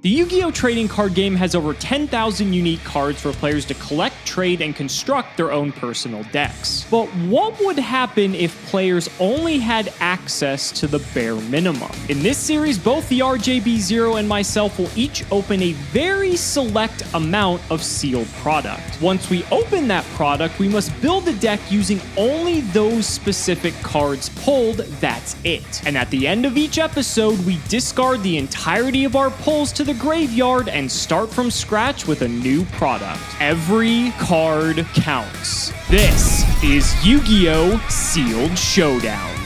The Yu-Gi-Oh! Trading card game has over 10,000 unique cards for players to collect, trade, and construct their own personal decks. But what would happen if players only had access to the bare minimum? In this series, both the TheRJB0 and myself will each open a very select amount of sealed product. Once we open that product, we must build a deck using only those specific cards pulled, that's it. And at the end of each episode, we discard the entirety of our pulls to the graveyard and start from scratch with a new product. Every card counts. This is Yu-Gi-Oh! Sealed Showdown.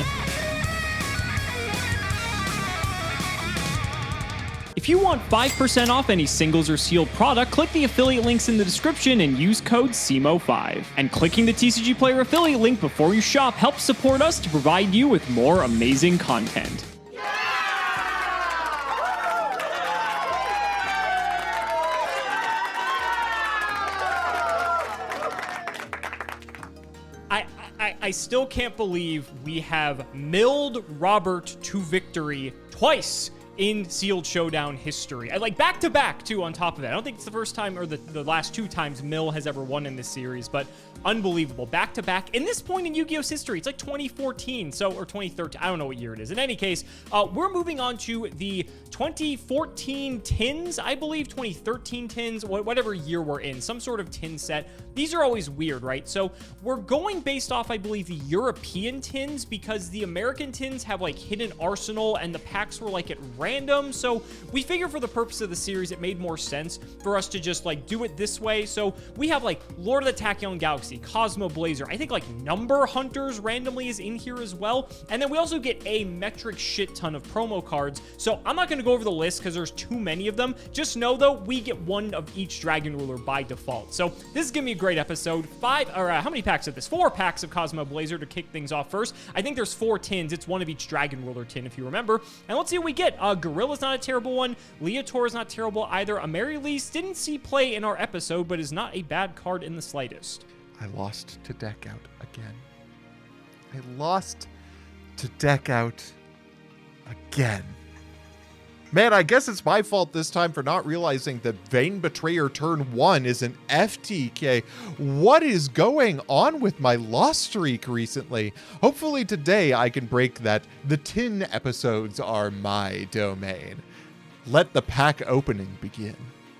If you want 5% off any singles or sealed product, click the affiliate links in the description and use code CIMOOOOO5. And clicking the TCG Player affiliate link before you shop helps support us to provide you with more amazing content. I still can't believe we have milled Robert to victory twice in Sealed Showdown history. Like back to back too on top of that. I don't think it's the first time or the last two times Mill has ever won in this series, but unbelievable. Back to back. In this point in Yu-Gi-Oh's history, it's like 2014, or 2013. I don't know what year it is. In any case, we're moving on to the 2014 tins, I believe, 2013 tins, whatever year we're in, some sort of tin set. These are always weird, right? So we're going based off, I believe, the European tins because the American tins have like hidden arsenal and the packs were like at random. So we figure for the purpose of the series, it made more sense for us to just like do it this way. So we have like Lord of the Tachyon Galaxy, Cosmo Blazer. I think like Number Hunters randomly is in here as well. And then we also get a metric shit ton of promo cards. So I'm not going to go over the list because there's too many of them. Just know though, we get one of each Dragon Ruler by default. So this is going to be a great episode. How many packs of this? 4 packs of Cosmo Blazer to kick things off first. I think there's 4 tins. It's one of each Dragon Ruler tin if you remember. And let's see what we get. Gorilla's not a terrible one. Leotor is not terrible either. Amaryllis didn't see play in our episode, but is not a bad card in the slightest. I lost to deck out again. I lost to deck out again. Man, I guess it's my fault this time for not realizing that Vain Betrayer turn 1 is an FTK. What is going on with my loss streak recently? Hopefully today I can break that. The tin episodes are my domain. Let the pack opening begin.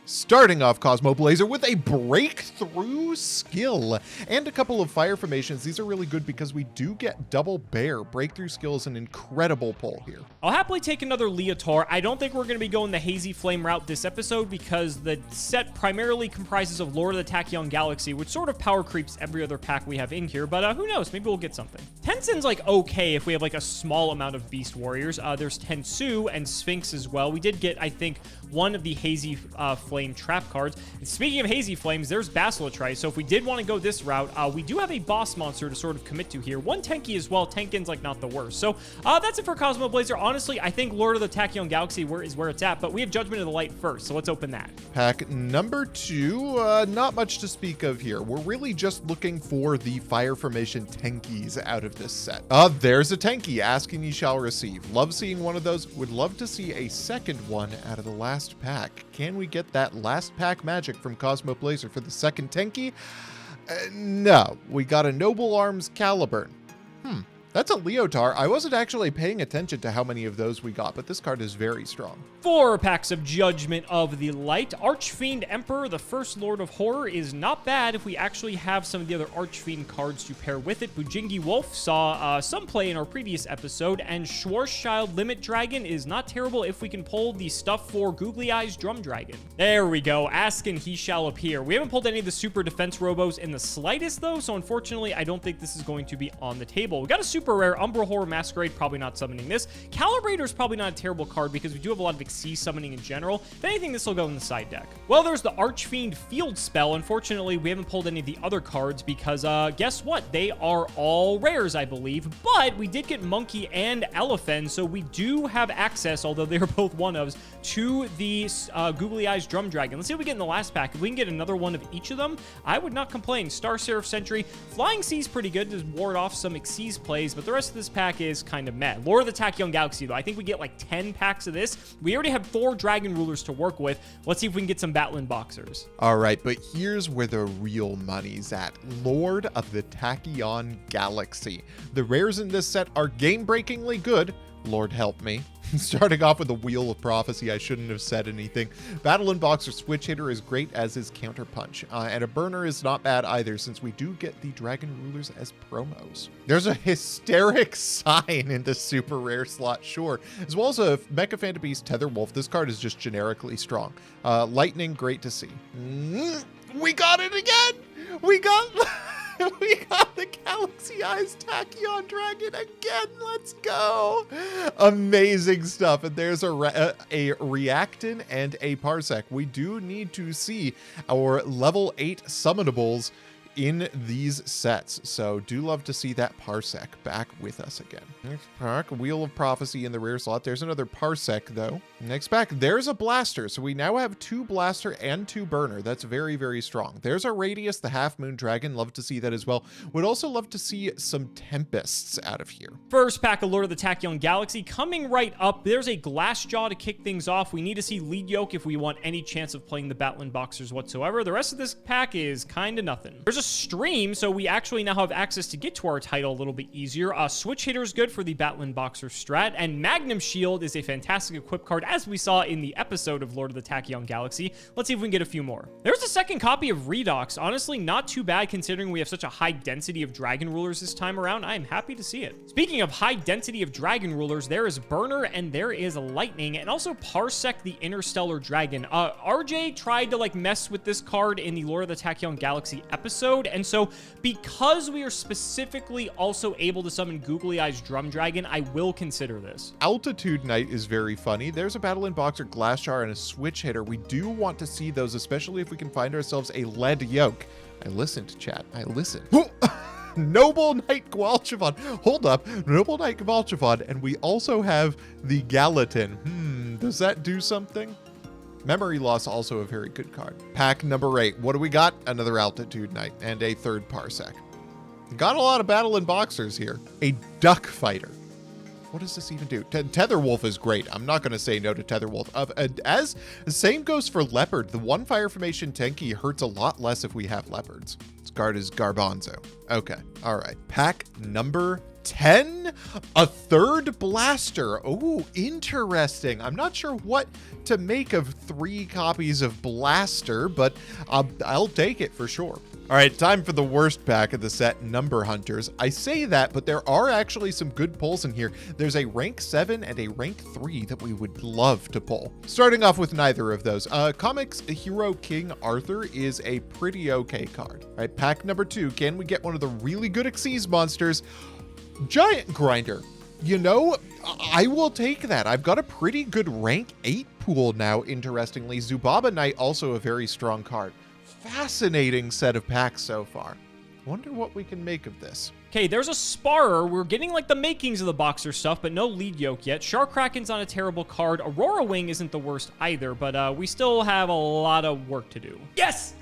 Starting off Cosmo Blazer with a breakthrough skill and a couple of fire formations. These are really good because we do get double bear. Breakthrough skill is an incredible pull here. I'll happily take another Leotar. I don't think we're going to be going the Hazy Flame route this episode because the set primarily comprises of Lord of the Tachyon Galaxy, which sort of power creeps every other pack we have in here, but who knows? Maybe we'll get something. Tensen's like okay if we have like a small amount of Beast Warriors. There's Tensu and Sphinx as well. We did get, I think, one of the Hazy Flame trap cards. And speaking of Hazy Flames, there's Basilitrice. So if we did want to go this route, we do have a boss monster to sort of commit to here. One Tenki as well. Tenkin's like not the worst. So that's it for Cosmo Blazer. Honestly, I think Lord of the Tachyon Galaxy is where it's at, but we have Judgment of the Light first. So let's open that. Pack number 2, not much to speak of here. We're really just looking for the fire formation Tenkis out of this set. There's a Tenki. Asking ye shall receive. Love seeing one of those. Would love to see a second one out of the last pack. Can we get that last pack magic from Cosmo Blazer for the second Tenki? No, we got a Noble Arms Caliburn. That's a Leotar. I wasn't actually paying attention to how many of those we got, but this card is very strong. 4 packs of Judgment of the Light. Archfiend Emperor, the first Lord of Horror, is not bad if we actually have some of the other Archfiend cards to pair with it. Bujingi Wolf saw some play in our previous episode, and Schwarzschild Limit Dragon is not terrible if we can pull the stuff for Googly Eyes Drum Dragon. There we go. Ask and he shall appear. We haven't pulled any of the super defense robos in the slightest, though, so unfortunately, I don't think this is going to be on the table. We got a super rare Umbra Horror Masquerade, probably not summoning this. Calibrator is probably not a terrible card because we do have a lot of Xyz summoning in general. If anything, this will go in the side deck. Well, there's the Archfiend Field Spell. Unfortunately, we haven't pulled any of the other cards because guess what? They are all rares, I believe, but we did get Monkey and Elephant, so we do have access, although they are both one-ofs, to the Googly Eyes Drum Dragon. Let's see what we get in the last pack. If we can get another one of each of them, I would not complain. Star Seraph Sentry. Flying Sea's pretty good to ward off some Xyz plays. but the rest of this pack is kind of meh. Lord of the Tachyon Galaxy, though, I think we get like 10 packs of this. We already have 4 Dragon Rulers to work with. Let's see if we can get some Battling Boxers. All right, but here's where the real money's at. Lord of the Tachyon Galaxy. The rares in this set are game-breakingly good. Lord help me. Starting off with the Wheel of Prophecy, I shouldn't have said anything. Battling Boxer Switch Hitter is great, as is Counter Punch. And a Burner is not bad either, since we do get the Dragon Rulers as promos. There's a Hysteric Sign in the super rare slot, sure. As well as a Mecha Phantom Beast Tether Wolf. This card is just generically strong. Lightning, great to see. We got it again! We got the Galaxy Eyes Tachyon Dragon again. Let's go. Amazing stuff. And there's a Reactin and a Parsec. We do need to see our level 8 summonables in these sets. So do love to see that Parsec back with us again. Next pack, Wheel of Prophecy in the rare slot. There's another Parsec though. Next pack, there's a Blaster. So we now have 2 Blaster and 2 Burner. That's very, very strong. There's a Radius, the Half Moon Dragon. Love to see that as well. Would also love to see some Tempests out of here. First pack of Lord of the Tachyon Galaxy coming right up. There's a Glassjaw to kick things off. We need to see Lead Yoke if we want any chance of playing the Battling Boxers whatsoever. The rest of this pack is kind of nothing. There's a Stream, so we actually now have access to get to our title a little bit easier. Switch Hitter is good for the Battling Boxer strat, and Magnum Shield is a fantastic equip card, as we saw in the episode of Lord of the Tachyon Galaxy. Let's see if we can get a few more. There's a second copy of Redox. Honestly, not too bad considering we have such a high density of Dragon Rulers this time around. I am happy to see it. Speaking of high density of Dragon Rulers, there is Burner and there is Lightning, and also Parsec the Interstellar Dragon. RJ tried to mess with this card in the Lord of the Tachyon Galaxy episode, and so because we are specifically also able to summon Googly Eyes Drum Dragon, I will consider this. Altitude Knight is very funny. There's a Battling Boxer Glassjar and a Switch Hitter. We do want to see those, especially if we can find ourselves a Lead Yoke. I listened, chat. I listened. Noble Knight Gwalchevon. Hold up. Noble Knight Gwalchevon. And we also have the Gallatin. Does that do something? Memory Loss, also a very good card. Pack number 8. What do we got? Another Altitude Knight and a third Parsec. Got a lot of Battling Boxers here. A Duck Fighter. What does this even do? Tether Wolf is great. I'm not going to say no to Tether Wolf. As the same goes for Leopard. The one Fire Formation Tenki hurts a lot less if we have Leopards. This card is Garbanzo. Okay. All right. Pack number 10, a third Blaster. Oh, interesting. I'm not sure what to make of 3 copies of Blaster, but I'll take it for sure. All right, time for the worst pack of the set, Number Hunters. I say that, but there are actually some good pulls in here. There's a rank 7 and a rank 3 that we would love to pull. Starting off with neither of those. Comics Hero King Arthur is a pretty okay card. All right, pack number 2. Can we get one of the really good Xyz monsters? Giant Grinder. You know, I will take that. I've got a pretty good rank 8 pool now, interestingly. Zubaba Knight, also a very strong card. Fascinating set of packs so far. Wonder what we can make of this. Okay, there's a Sparrer. We're getting the makings of the Boxer stuff, but no Lead Yoke yet. Shark Kraken's not a terrible card. Aurora Wing isn't the worst either, but we still have a lot of work to do. Yes!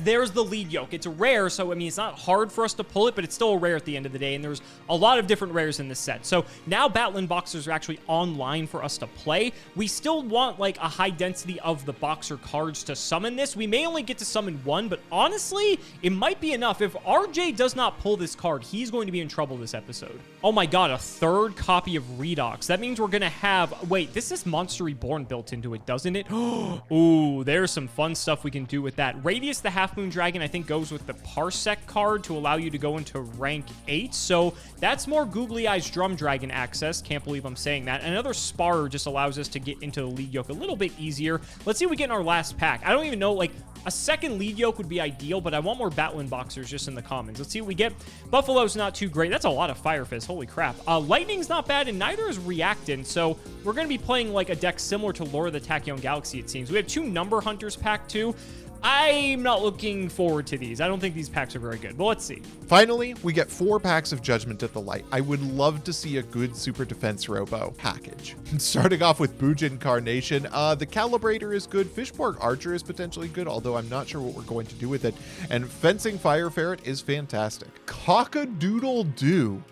There's the Lead Yoke. It's a rare, so I mean, it's not hard for us to pull it, but it's still a rare at the end of the day, and there's a lot of different rares in this set. So now Battling Boxers are actually online for us to play. We still want a high density of the Boxer cards to summon this. We may only get to summon 1, but honestly, it might be enough. If RJ does not pull this card, he's going to be in trouble this episode. Oh my god, a third copy of Redox. That means we're going to have... Wait, this is Monster Reborn built into it, doesn't it? Ooh, there's some fun stuff we can do with that. Radius, the Half Moon Dragon, I think goes with the Parsec card to allow you to go into rank 8. So that's more Googly Eyes Drum Dragon access. Can't believe I'm saying that. Another Sparrer just allows us to get into the Lead Yoke a little bit easier. Let's see what we get in our last pack. I don't even know, a second Lead Yoke would be ideal, but I want more Battling Boxers just in the commons. Let's see what we get. Buffalo's not too great. That's a lot of Fire Fist. Holy crap. Lightning's not bad, and neither is Reactin. So we're going to be playing a deck similar to Lord of the Tachyon Galaxy, it seems. We have 2 Number Hunters pack 2. I'm not looking forward to these. I don't think these packs are very good, but let's see. Finally, we get 4 packs of Judgment at the Light. I would love to see a good Super Defense Robo package. Starting off with Bujin Carnation, the Calibrator is good. Fishborg Archer is potentially good, although I'm not sure what we're going to do with it. And Fencing Fire Ferret is fantastic. Cock-a-doodle-doo.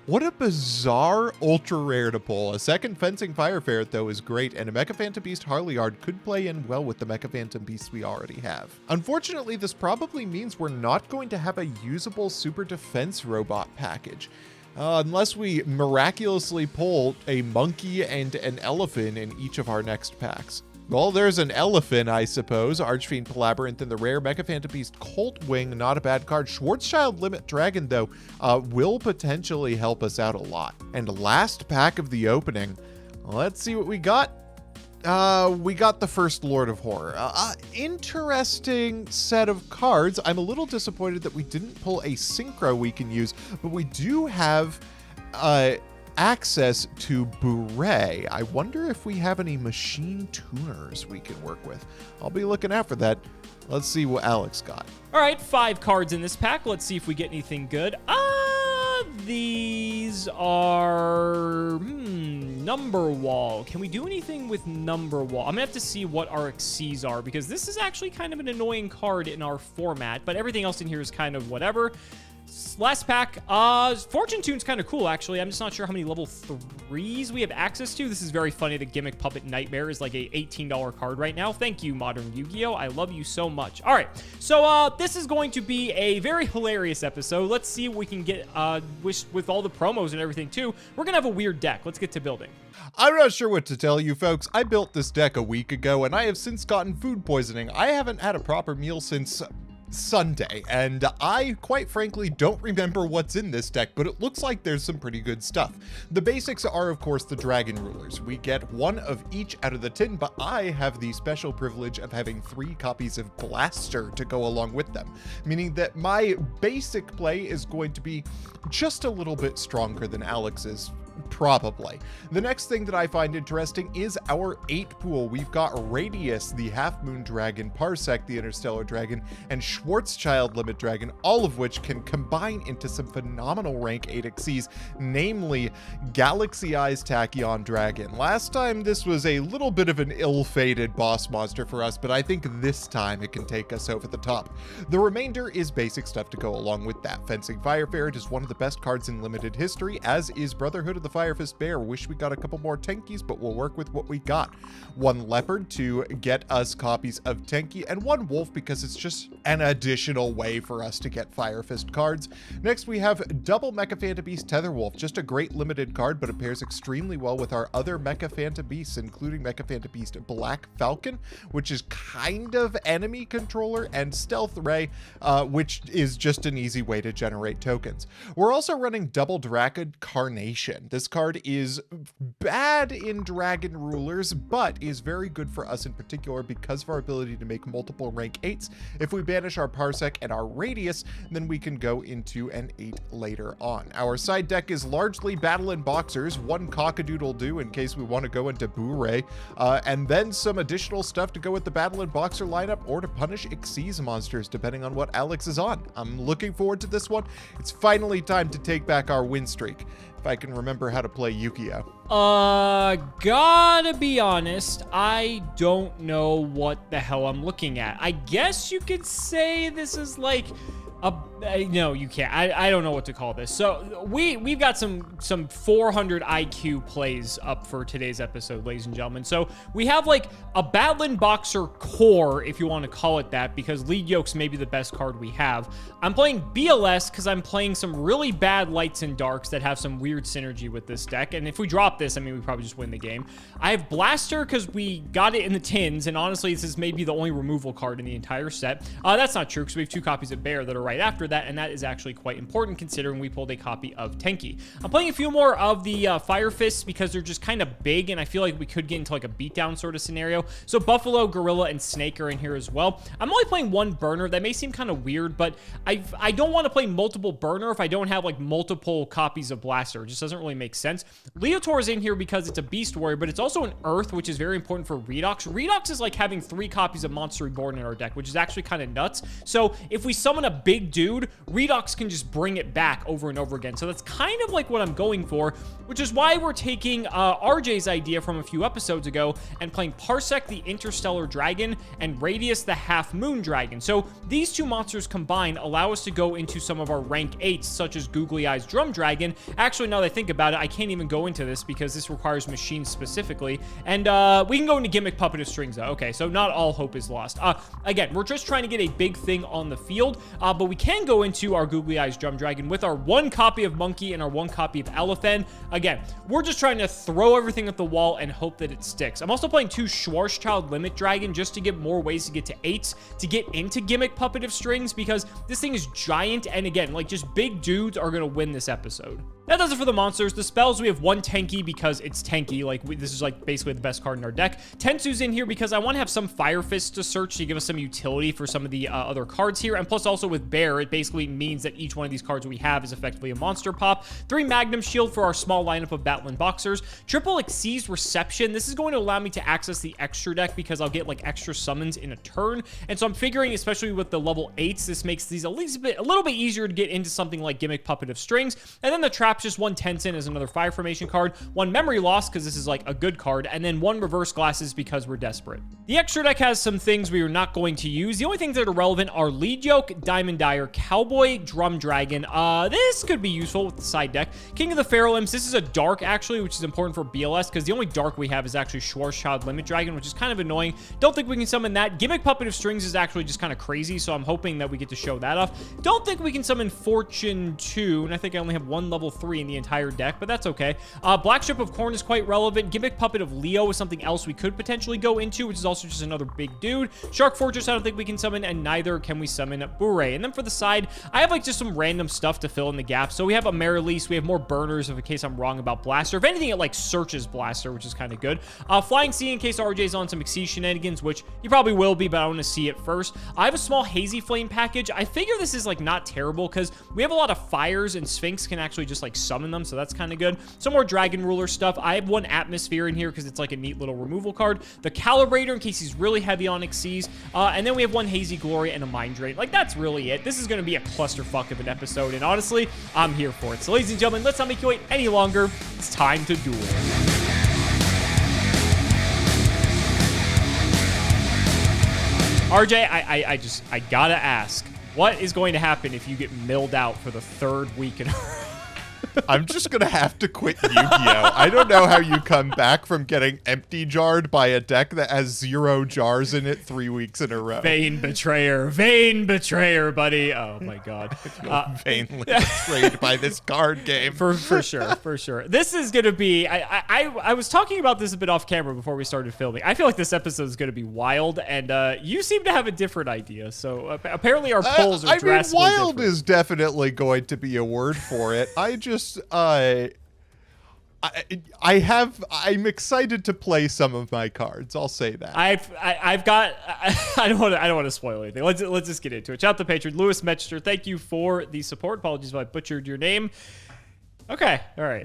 What a bizarre ultra rare to pull. A second Fencing Fire Ferret, though, is great, and a Mecha Phantom Beast Harleyard could play in well with the Mecha Phantom Beasts we already have. Unfortunately, this probably means we're not going to have a usable super defense robot package. Unless we miraculously pull a monkey and an elephant in each of our next packs. Well, there's an elephant, I suppose. Archfiend Labyrinth and the rare Mecha Phantom Beast Colt Wing, not a bad card. Schwarzschild Limit Dragon, though, will potentially help us out a lot. And last pack of the opening, let's see what we got. We got the first Lord of Horror. Interesting set of cards. I'm a little disappointed that we didn't pull a Synchro we can use, but we do have access to Bure. I wonder if we have any machine tuners we can work with. I'll be looking out for that. Let's see what Alex got. All right, 5 cards in this pack. Let's see if we get anything good. These are Number Wall. Can we do anything with Number Wall? I'm gonna have to see what our Xyz are, because this is actually kind of an annoying card in our format, but everything else in here is kind of whatever. Last pack, Fortune Tune's kind of cool, actually. I'm just not sure how many level 3s we have access to. This is very funny. The Gimmick Puppet Nightmare is like a $18 card right now. Thank you, Modern Yu-Gi-Oh! I love you so much. All right, so this is going to be a very hilarious episode. Let's see what we can get with all the promos and everything, too. We're going to have a weird deck. Let's get to building. I'm not sure what to tell you, folks. I built this deck a week ago, and I have since gotten food poisoning. I haven't had a proper meal since Sunday, and I quite frankly don't remember what's in this deck, but it looks like there's some pretty good stuff. The basics are, of course, the Dragon Rulers. We get 1 of each out of the tin, but I have the special privilege of having 3 copies of Blaster to go along with them, meaning that my basic play is going to be just a little bit stronger than Alex's. Probably. The next thing that I find interesting is our 8 pool. We've got Radius, the Half Moon Dragon, Parsec, the Interstellar Dragon, and Schwarzschild Limit Dragon, all of which can combine into some phenomenal rank 8 Xyz, namely Galaxy Eyes Tachyon Dragon. Last time this was a little bit of an ill-fated boss monster for us, but I think this time it can take us over the top. The remainder is basic stuff to go along with that. Fencing Fire Ferret is one of the best cards in limited history, as is Brotherhood of the Firefist Bear. Wish we got a couple more Tenkies, but we'll work with what we got. 1 Leopard to get us copies of Tenki, and 1 Wolf because it's just an additional way for us to get Firefist cards. Next, we have double Mecha Phantom Beast Tetherwolf, just a great limited card, but it pairs extremely well with our other Mecha Phantom Beasts, including Mecha Phantom Beast Black Falcon, which is kind of enemy controller, and Stealth Ray, which is just an easy way to generate tokens. We're also running double Drakid Carnation. This card is bad in Dragon Rulers, but is very good for us in particular because of our ability to make multiple rank 8s. If we banish our Parsec and our Radius, then we can go into an 8 later on. Our side deck is largely Battle and Boxers, 1 Cockadoodle-Doo in case we want to go into Bure, and then some additional stuff to go with the Battle and Boxer lineup or to punish Xyz monsters, depending on what Alex is on. I'm looking forward to this one. It's finally time to take back our win streak. If I can remember how to play Yu-Gi-Oh. Gotta be honest, I don't know what the hell I'm looking at. I guess you could say this is like no, you can't. I don't know what to call this. So we've got some 400 IQ plays up for today's episode, ladies and gentlemen. So we have like a Battling Boxer core, if you want to call it that, because Lead Yoke's maybe the best card we have. I'm playing BLS because I'm playing some really bad Lights and Darks that have some weird synergy with this deck. And if we drop this, I mean, we probably just win the game. I have Blaster because we got it in the tins, and honestly, this is maybe the only removal card in the entire set. That's not true because we have 2 copies of Bear that are right after that, and that is actually quite important considering we pulled a copy of Tenki. I'm playing a few more of the Fire Fists because they're just kind of big, and I feel like we could get into like a beatdown sort of scenario. So Buffalo, Gorilla, and Snake are in here as well. I'm only playing 1 Burner. That may seem kind of weird, but I don't want to play multiple Burner if I don't have like multiple copies of Blaster. It just doesn't really make sense. Leotor is in here because it's a Beast Warrior, but it's also an Earth, which is very important for Redox. Redox is like having 3 copies of Monster Reborn in our deck, which is actually kind of nuts. So if we summon a big big dude, Redux can just bring it back over and over again. So that's kind of like what I'm going for, which is why we're taking RJ's idea from a few episodes ago and playing Parsec the Interstellar Dragon and Radius the Half Moon Dragon. So these two monsters combined allow us to go into some of our rank 8s, such as Googly Eyes Drum Dragon. Actually, now that I think about it, I can't even go into this because this requires machines specifically. And we can go into Gimmick Puppet of Strings, though. Okay, so not all hope is lost. Again, we're just trying to get a big thing on the field, but we can go into our Googly Eyes Drum Dragon with our 1 copy of Monkey and our 1 copy of Elephant. Again, we're just trying to throw everything at the wall and hope that it sticks. I'm also playing 2 Schwarzschild Limit Dragon just to get more ways to get to 8s to get into Gimmick Puppet of Strings, because this thing is giant, and again, like, just big dudes are gonna win this episode. That does it for the monsters. The spells, we have 1 Tenki because it's Tenki. Like, this is like basically the best card in our deck. Tensu's in here because I want to have some Fire Fist to search to give us some utility for some of the other cards here. And plus also with Bear, it basically means that each one of these cards we have is effectively a monster pop. 3 Magnum Shield for our small lineup of Battling Boxers. Triple Exceeds Reception. This is going to allow me to access the extra deck because I'll get like extra summons in a turn. And so I'm figuring, especially with the level 8s, this makes these a little bit easier to get into something like Gimmick Puppet of Strings. And then the Trap's just 1 Tensin as another Fire Formation card, 1 Memory Loss because this is like a good card, and then 1 Reverse Glasses because we're desperate. The extra deck has some things we are not going to use. The only things that are relevant are Lead Yoke, Diamond Dyer, Cowboy, Drum Dragon. This could be useful with the side deck. King of the Pharaoh Imps. This is a dark, actually, which is important for BLS because the only dark we have is actually Schwarzschild Limit Dragon, which is kind of annoying. Don't think we can summon that. Gimmick Puppet of Strings is actually just kind of crazy, so I'm hoping that we get to show that off. Don't think we can summon Fortune 2, and I think I only have 1 level 3 in the entire deck, but that's okay. Black Strip of Corn is quite relevant. Gimmick Puppet of Leo is something else we could potentially go into, which is also just another big dude. Shark Fortress, I don't think we can summon, and neither can we summon Bure. And then for the side, I have like just some random stuff to fill in the gaps. So we have a Marilease, we have more burners in case I'm wrong about Blaster. If anything, it like searches Blaster, which is kind of good. Flying Sea in case RJ's on some Exceed shenanigans, which he probably will be, but I want to see it first. I have a small Hazy Flame package. I figure this is like not terrible because we have a lot of fires and Sphinx can actually just like summon them, so that's kind of good. Some more Dragon Ruler stuff. I have 1 Atmosphere in here because it's like a neat little removal card. The Calibrator in case he's really heavy on Exceeds. And then we have 1 Hazy Glory and a Mind Drain. Like, that's really it. This is going to be a clusterfuck of an episode, and honestly, I'm here for it. So, ladies and gentlemen, let's not make you wait any longer. It's time to duel. RJ, I gotta ask, what is going to happen if you get milled out for the 3rd week in a row? I'm just going to have to quit Yu-Gi-Oh! I don't know how you come back from getting empty jarred by a deck that has 0 jars in it 3 weeks in a row. Vain betrayer, buddy. Oh my god. Vainly betrayed by this card game. For sure. This is going to be, I was talking about this a bit off camera before we started filming. I feel like this episode is going to be wild, and you seem to have a different idea. So apparently our polls are drastically wild different. Is definitely going to be a word for it. I'm excited to play some of my cards. I'll say that. I've got. I don't want to spoil anything. Let's just get into it. Shout out to patron Lewis Metchter. Thank you for the support. Apologies if I butchered your name. Okay, all right.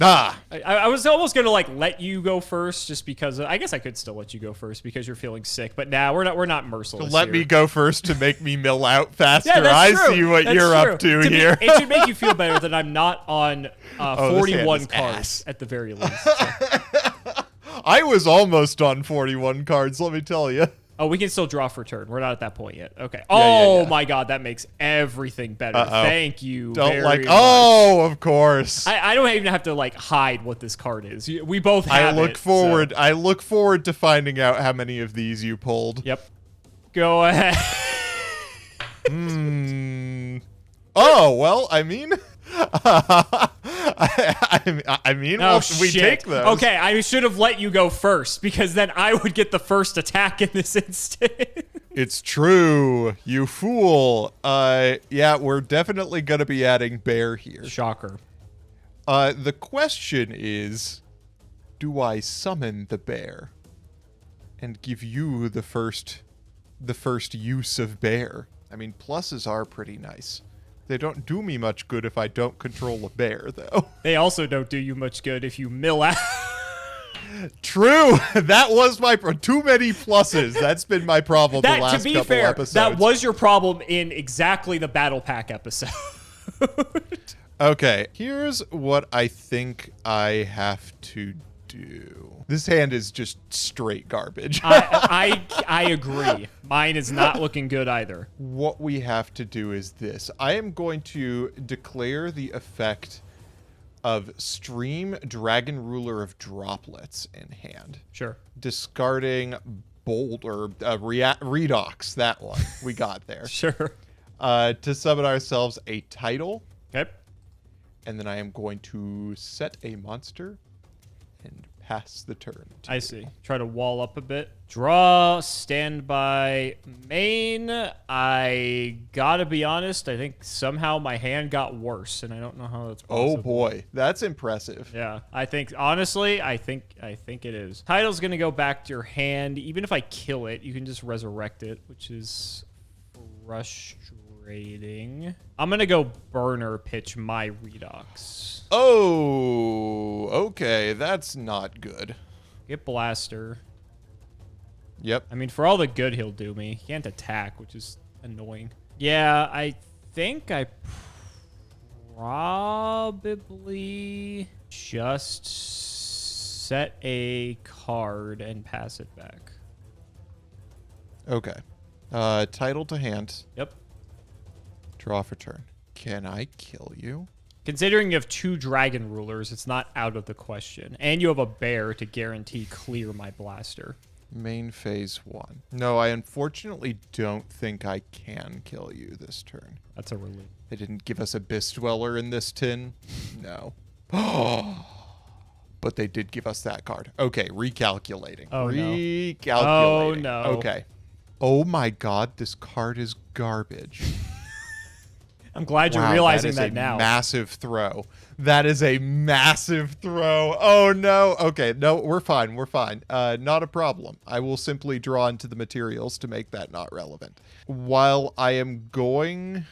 I was almost gonna like let you go first, just because I guess I could still let you go first because you're feeling sick. But now we're not merciless. Let me go first to make me mill out faster. Yeah, that's true. See what you're up to here. It should make you feel better that I'm not on 41 cards at the very least. So. I was almost on 41 cards. Let me tell you. Oh, we can still draw for turn. We're not at that point yet. Okay. Yeah. My God, that makes everything better. Thank you. Don't very much. of course. I don't even have to like hide what this card is. We both have I look forward to finding out how many of these you pulled. Yep. Go ahead. Oh, well, I mean, we take those. Okay, I should have let you go first because then I would get the first attack in this instant. It's true, you fool. Yeah, we're definitely going to be adding Bear here. Shocker. The question is, do I summon the Bear and give you the first use of Bear? I mean, pluses are pretty nice. They don't do me much good if I don't control a bear, though. They also don't do you much good if you mill out. True. That was my too many pluses. That's been my problem the last to be couple fair, episodes. that was your problem in exactly the battle pack episode. Okay, here's what I think I have to do. This hand is just straight garbage. I agree. Mine is not looking good either. What we have to do is this. I am going to declare the effect of Stream Dragon Ruler of Droplets in hand. Sure. Discarding Boulder, Redox, that one. We got there. Sure. To summon ourselves a title. Okay. And then I am going to set a monster and pass the turn. I see. Try to wall up a bit. Draw, standby, main. I gotta be honest, I think somehow my hand got worse, and I don't know how that's possible. Oh boy, that's impressive. Yeah, I think, honestly, I think it is. Title's gonna go back to your hand. Even if I kill it, you can just resurrect it, which is frustrating. I'm gonna go burner pitch my Redox. Oh, okay, that's not good. Get Blaster. Yep. I mean, for all the good he'll do me, he can't attack, which is annoying. Yeah, I think I probably just set a card and pass it back. Okay. Title to hand. Yep. Draw for turn. Can I kill you? Considering you have 2 Dragon Rulers, it's not out of the question. And you have a bear to guarantee clear my Blaster. Main phase 1. No, I unfortunately don't think I can kill you this turn. That's a relief. They didn't give us Abyss Dweller in this tin. No. But they did give us that card. Okay, recalculating. Oh, no. Recalculating. Oh, no. Okay. Oh my god, this card is garbage. I'm glad you're realizing that now. Massive throw. That is a massive throw. Oh no. Okay, no, we're fine. We're fine. Not a problem. I will simply draw into the materials to make that not relevant. While I am going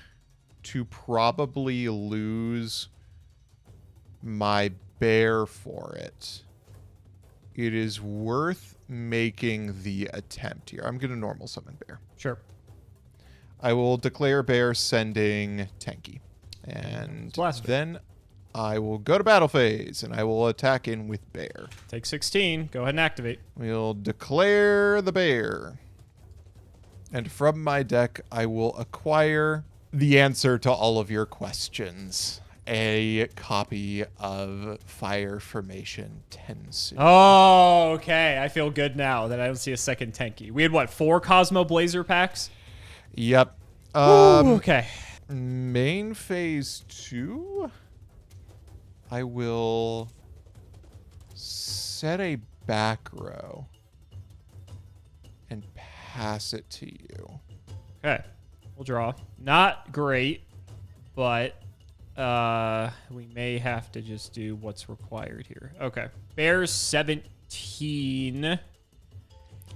to probably lose my bear for it, it is worth making the attempt here. I'm going to normal summon bear. Sure. I will declare bear, sending Tenki. And Blaster. Then I will go to battle phase, and I will attack in with bear. Take 16. Go ahead and activate. We'll declare the bear. And from my deck, I will acquire the answer to all of your questions. A copy of Fire Formation Tensu. Oh, okay. I feel good now that I don't see a second Tenki. We had, what, 4 Cosmo Blazer packs? Yep. Okay. Main phase 2, I will set a back row and pass it to you. Okay. We'll draw. Not great, but we may have to just do what's required here. Okay. Bears 17.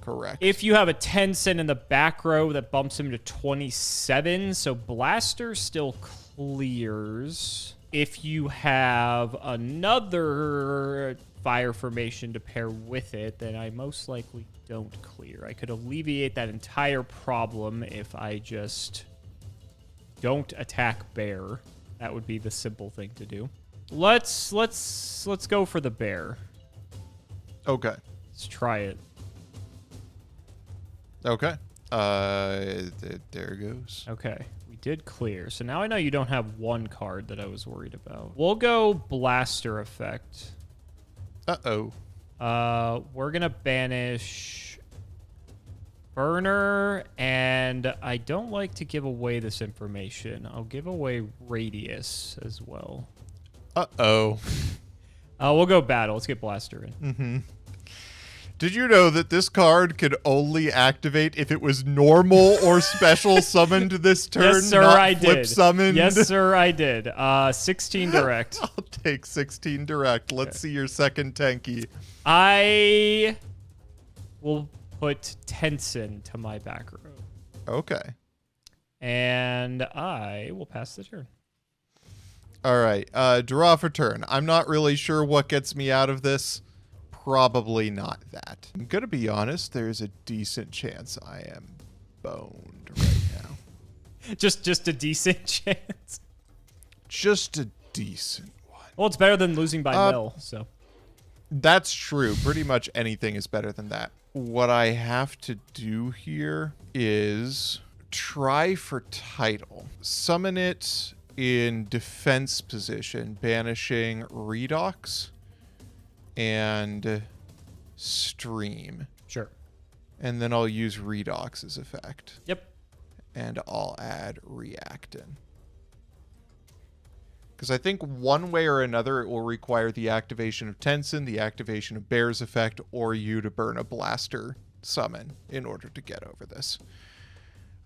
Correct. If you have a 10-cent in the back row, that bumps him to 27. So Blaster still clears. If you have another Fire Formation to pair with it, then I most likely don't clear. I could alleviate that entire problem if I just don't attack bear. That would be the simple thing to do. Let's go for the bear. Okay. Let's try it. Okay. There goes. Okay, we did clear. So now I know you don't have one card that I was worried about. We'll go Blaster Effect. Uh-oh. We're going to banish Burner, and I don't like to give away this information. I'll give away Radius as well. Uh-oh. We'll go Battle. Let's get Blaster in. Mm-hmm. Did you know that this card could only activate if it was normal or special summoned this turn? Yes, sir, not I flip did. Summoned? Yes, sir, I did. 16 direct. I'll take 16 direct. Let's see your second Tenki. I will put Tensen to my back row. Okay. And I will pass the turn. All right. Draw for turn. I'm not really sure what gets me out of this. probably not that. I'm gonna be honest, there's a decent chance I am boned right now. Just a decent chance. Just a decent one. Well, it's better than losing by mill, so. That's true. Pretty much anything is better than that. What I have to do here is try for title. Summon it in defense position, banishing redox and stream. Sure. And then I'll use redox as effect. Yep. And I'll add react in. Because I think one way or another it will require the activation of Tensin, the activation of Bear's effect, or you to burn a blaster summon in order to get over this.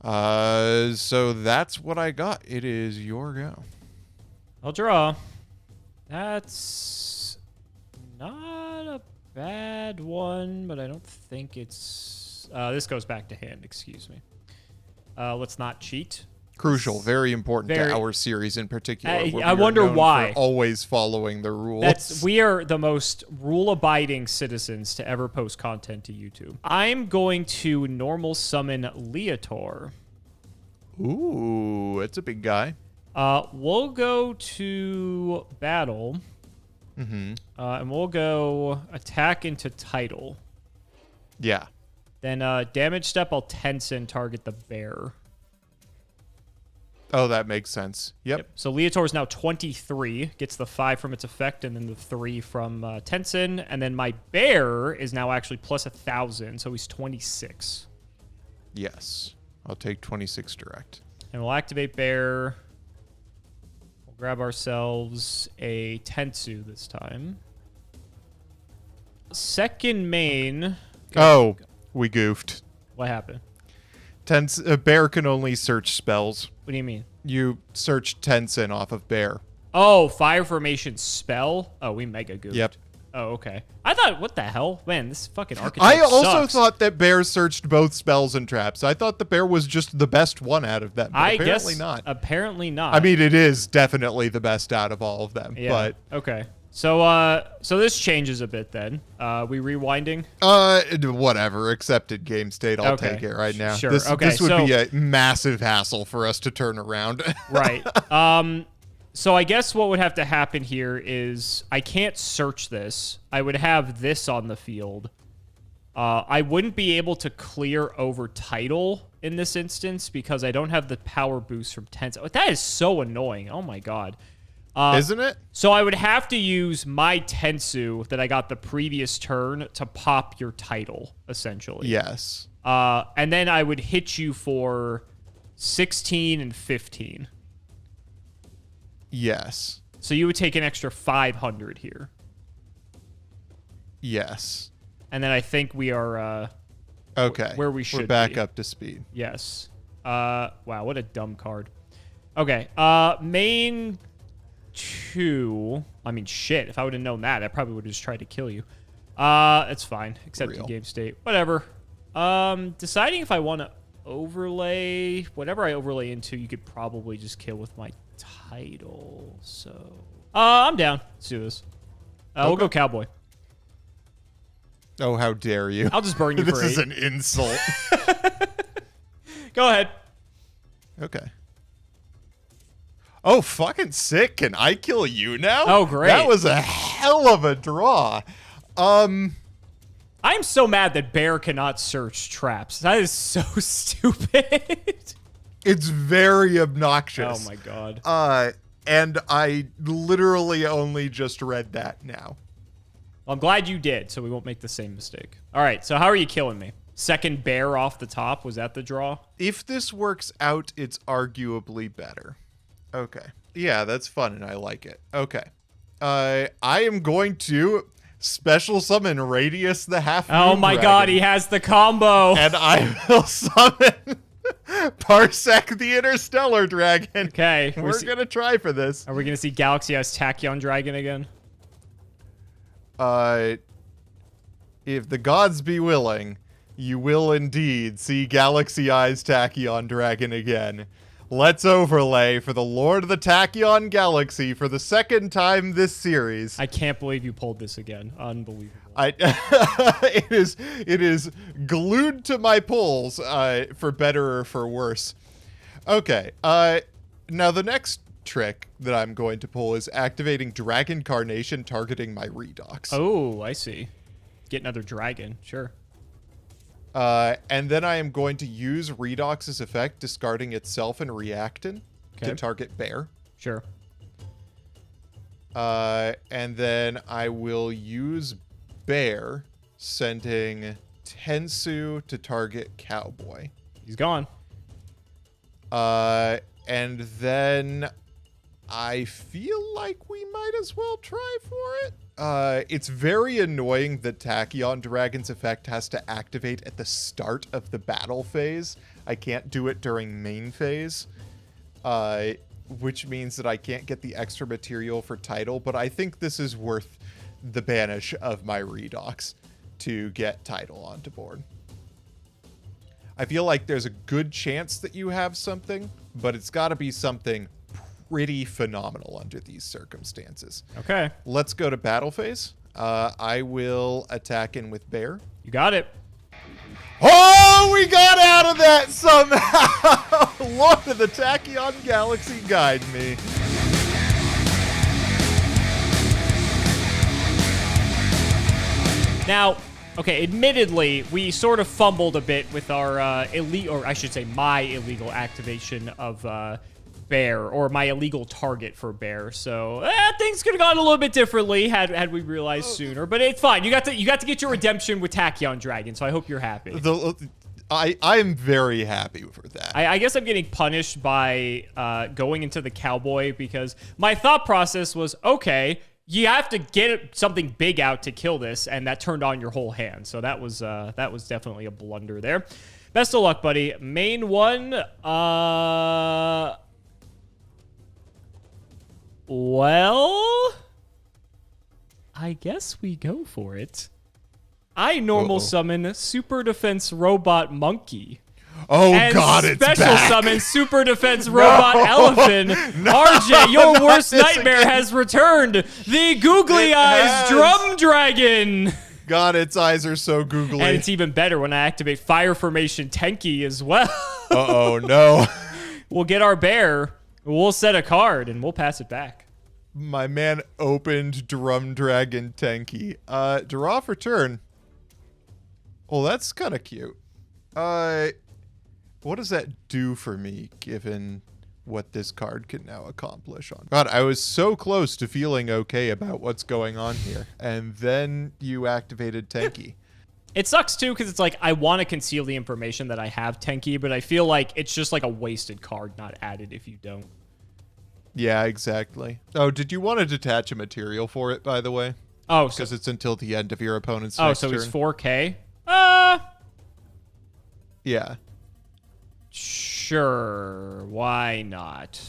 So that's what I got. It is your go. I'll draw. That's not a bad one, but I don't think it's... this goes back to hand, excuse me. Let's not cheat. Crucial, very important to our series in particular. I wonder why. Always following the rules. We are the most rule-abiding citizens to ever post content to YouTube. I'm going to normal summon Leotor. Ooh, it's a big guy. We'll go to battle. Mm-hmm. And we'll go attack into title. Yeah. Then damage step, I'll Tensin target the bear. Oh, that makes sense. Yep. So Leotor is now 23, gets the 5 from its effect, and then the 3 from Tensin. And then my bear is now actually plus 1,000, so he's 26. Yes. I'll take 26 direct. And we'll activate bear. We'll grab ourselves a Tensu this time. Second main. Oh, we goofed. What happened? Bear can only search spells. What do you mean? You search Tensin off of Bear. Oh, fire formation spell? Oh, we mega goofed. Yep. Oh, okay. I thought, what the hell? Man, this fucking archetype I also sucks. thought that Bear searched both spells and traps. I thought the Bear was just the best one out of them, but apparently not. Apparently not. I mean, it is definitely the best out of all of them, yeah. but... Okay. So, so this changes a bit then. We rewinding? Whatever. Accepted game state. I'll Okay. take it right now. Sure. This Okay, would be a massive hassle for us to turn around. Right. So I guess what would have to happen here is I can't search this. I would have this on the field. I wouldn't be able to clear over title in this instance because I don't have the power boost from Tensin. That is so annoying. Oh my god. Isn't it? So I would have to use my Tensu that I got the previous turn to pop your title, essentially. Yes. And then I would hit you for 16 and 15. Yes. So you would take an extra 500 here. Yes. And then I think we are okay. where we should We're back be. up to speed. Yes. Wow, what a dumb card. Okay. Main 2. I mean, shit. If I would have known that, I probably would have just tried to kill you. It's fine. Accepted Real. game state. Whatever. Deciding if I want to overlay whatever I overlay into, you could probably just kill with my title. So, I'm down. Let's do this. We'll go cowboy. Oh, how dare you. I'll just burn you This for 8. is an insult. Go ahead. Okay. Oh, fucking sick. Can I kill you now? Oh, great. That was a hell of a draw. I'm so mad that Bear cannot search traps. That is so stupid. It's very obnoxious. Oh my god. And I literally only just read that now. Well, I'm glad you did, so we won't make the same mistake. All right, so how are you killing me? Second Bear off the top, was that the draw? If this works out, it's arguably better. Okay. Yeah, that's fun and I like it. Okay. I am going to special summon Radius the Half Moon Oh my god, Dragon, he has the combo. and I will summon Parsec the Interstellar Dragon. Okay. We're going to try for this. Are we going to see Galaxy Eyes Tachyon Dragon again? If the gods be willing, you will indeed see Galaxy Eyes Tachyon Dragon again. let's overlay for the Lord of the Tachyon Galaxy for the second time this series. I can't believe you pulled this again. Unbelievable. It is glued to my pulls, for better or for worse. Okay, now the next trick that I'm going to pull is activating Dragon Carnation targeting my Redox. Oh, I see. Get another dragon, sure. And then I am going to use Redox's effect, discarding itself and Reactin to target Bear. Sure. And then I will use Bear, sending Tensu to target Cowboy. He's gone. And then I feel like we might as well try for it. It's very annoying that Tachyon Dragon's effect has to activate at the start of the battle phase. I can't do it during main phase, which means that I can't get the extra material for title, but I think this is worth the banish of my Redox to get title onto board. I feel like there's a good chance that you have something, but it's got to be something pretty phenomenal under these circumstances. Okay. Let's go to battle phase. I will attack in with Bear. You got it. Oh, we got out of that somehow! Lord of the Tachyon Galaxy, guide me. Now, okay, admittedly, we sort of fumbled a bit with our illegal, or I should say my illegal activation of Bear, or my illegal target for Bear. So things could have gone a little bit differently had we realized sooner. But it's fine. You got to get your redemption with Tachyon Dragon. So I hope you're happy. I'm very happy for that. I guess I'm getting punished by going into the Cowboy because my thought process was, okay, you have to get something big out to kill this, and that turned on your whole hand. So that was definitely a blunder there. Best of luck, buddy. Main one, well, I guess we go for it. I normal summon Super Defense Robot Monkey. Oh, and God, it's special back. summon Super Defense Robot Elephant. RJ, your worst nightmare has returned. The googly eyes Drum Dragon. God, its eyes are so googly. And it's even better when I activate Fire Formation Tenki as well. Uh-oh, no. We'll get our bear. We'll set a card, and we'll pass it back. My man opened Drum Dragon Tenki. Draw for turn. Well, that's kind of cute. What does that do for me, given what this card can now accomplish on? God, I was so close to feeling okay about what's going on here. And then you activated Tenki. It sucks, too, because it's like, I want to conceal the information that I have Tenki, but I feel like it's just like a wasted card not added if you don't. Yeah, exactly. Oh, did you want to detach a material for it, by the way? Oh, because it's until the end of your opponent's next turn. It's 4K? Yeah. Sure. Why not?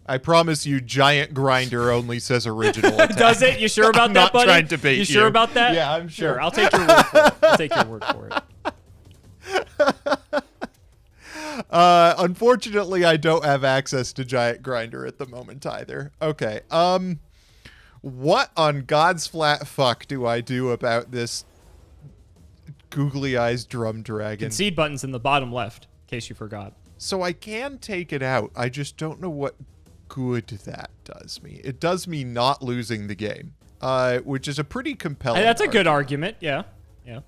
I promise you, Giant Grinder only says original attack. Does it? You sure about that, buddy? I'm not trying to bait you. You sure about that? Yeah, I'm sure. I'll take your word for it. I'll take your word for it. Unfortunately, I don't have access to Giant Grinder at the moment either. Okay. What on God's flat fuck do I do about this googly eyes Drum Dragon? Concede button's in the bottom left, in case you forgot. So I can take it out. I just don't know what good that does me. It does me not losing the game, which is a pretty compelling That's a good argument. Yeah. Yeah.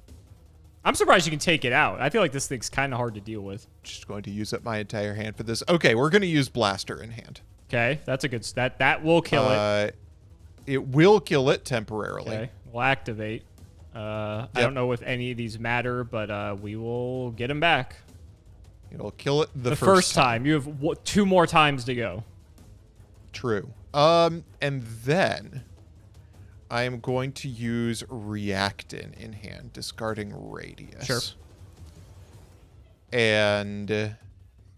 I'm surprised you can take it out. I feel like this thing's kind of hard to deal with. Just going to use up my entire hand for this. Okay, we're going to use Blaster in hand. Okay, that's a good... That will kill it. It will kill it temporarily. Okay, we'll activate. I don't know if any of these matter, but we will get him back. It'll kill it the first time. You have 2 more times to go. True. And then I am going to use Reactin in hand, discarding Radius. Sure. And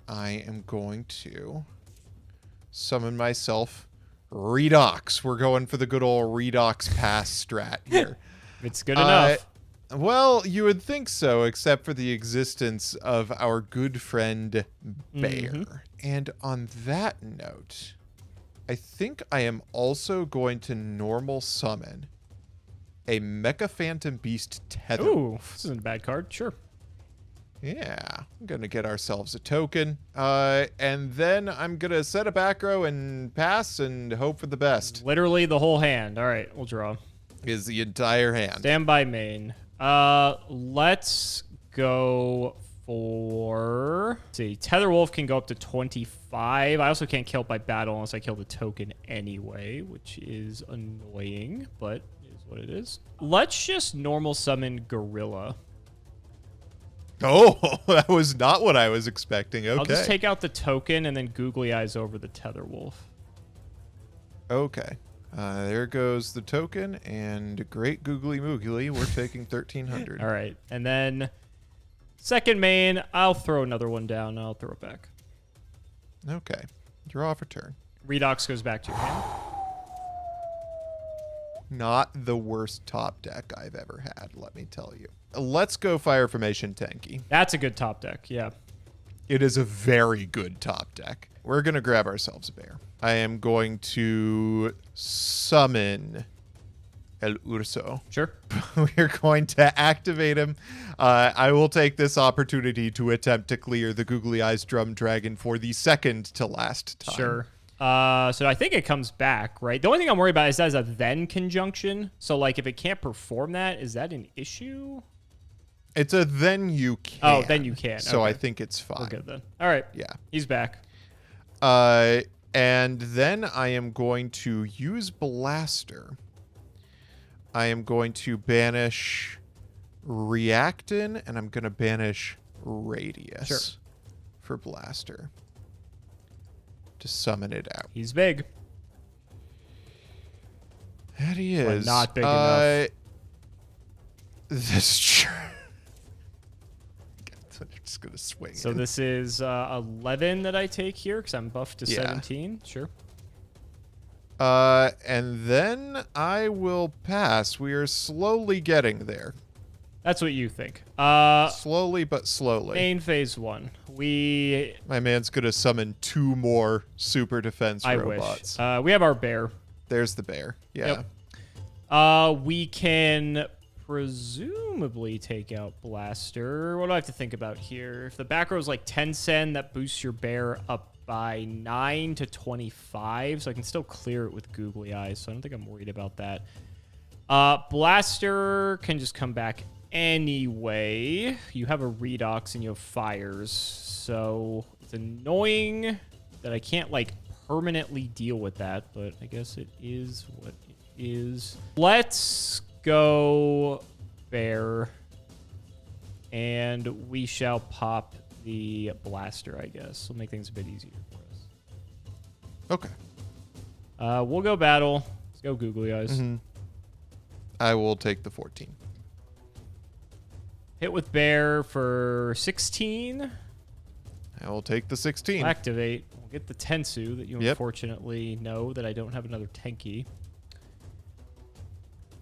I am going to summon myself Redox. We're going for the good old Redox pass strat here. It's good enough. Well, you would think so, except for the existence of our good friend Bear. And on that note, I think I am also going to normal summon a Mecha Phantom Beast Tether. Ooh, this isn't a bad card. Sure. Yeah, I'm going to get ourselves a token. And then I'm going to set a back row and pass and hope for the best. Literally the whole hand. All right, we'll draw. Is the entire hand. Stand by main. Let's go for... Let's see, Tether Wolf can go up to 25. I also can't kill it by battle unless I kill the token anyway, which is annoying, but it is what it is. Let's just normal summon Gorilla. Oh, that was not what I was expecting. Okay. I'll just take out the token and then googly eyes over the Tether Wolf. Okay. There goes the token, and great googly moogly. We're taking 1,300. All right. And then second main, I'll throw another one down, and I'll throw it back. Okay. Draw for turn. Redox goes back to your hand. Not the worst top deck I've ever had, let me tell you. Let's go Fire Formation Tenki. That's a good top deck, yeah. It is a very good top deck. We're going to grab ourselves a bear. I am going to summon El Urso. Sure. We're going to activate him. I will take this opportunity to attempt to clear the Googly Eyes Drum Dragon for the second to last time. Sure. So I think it comes back, right? The only thing I'm worried about is that is a then conjunction. So, like, if it can't perform that, is that an issue? It's a then you can. Oh, then you can. So okay. I think it's fine. We're good then. All right. Yeah. He's back. And then I am going to use Blaster. I am going to banish Reactin, and I'm going to banish Radius for Blaster to summon it out. He's big. That he is. But not big enough. This is true. I'm just going to swing So in. this is 11 that I take here because I'm buffed to 17. Sure. And then I will pass. We are slowly getting there. That's what you think. Slowly but slowly. Main phase 1. My man's going to summon 2 more super defense I robots. wish. We have our bear. There's the bear. Yeah. Yep. We can presumably take out Blaster. What do I have to think about here? If the back row is like 10 sen, that boosts your bear up by 9 to 25. So I can still clear it with googly eyes. So I don't think I'm worried about that. Blaster can just come back anyway. You have a Redox and you have fires. So it's annoying that I can't like permanently deal with that. But I guess it is what it is. Let's go bear. And we shall pop the Blaster, I guess. We'll make things a bit easier for us. Okay. We'll go battle. Let's go googly eyes. Mm-hmm. I will take the 14. Hit with bear for 16. I will take the 16. Activate. We'll get the Tensu that you Yep. unfortunately know that I don't have another Tenki.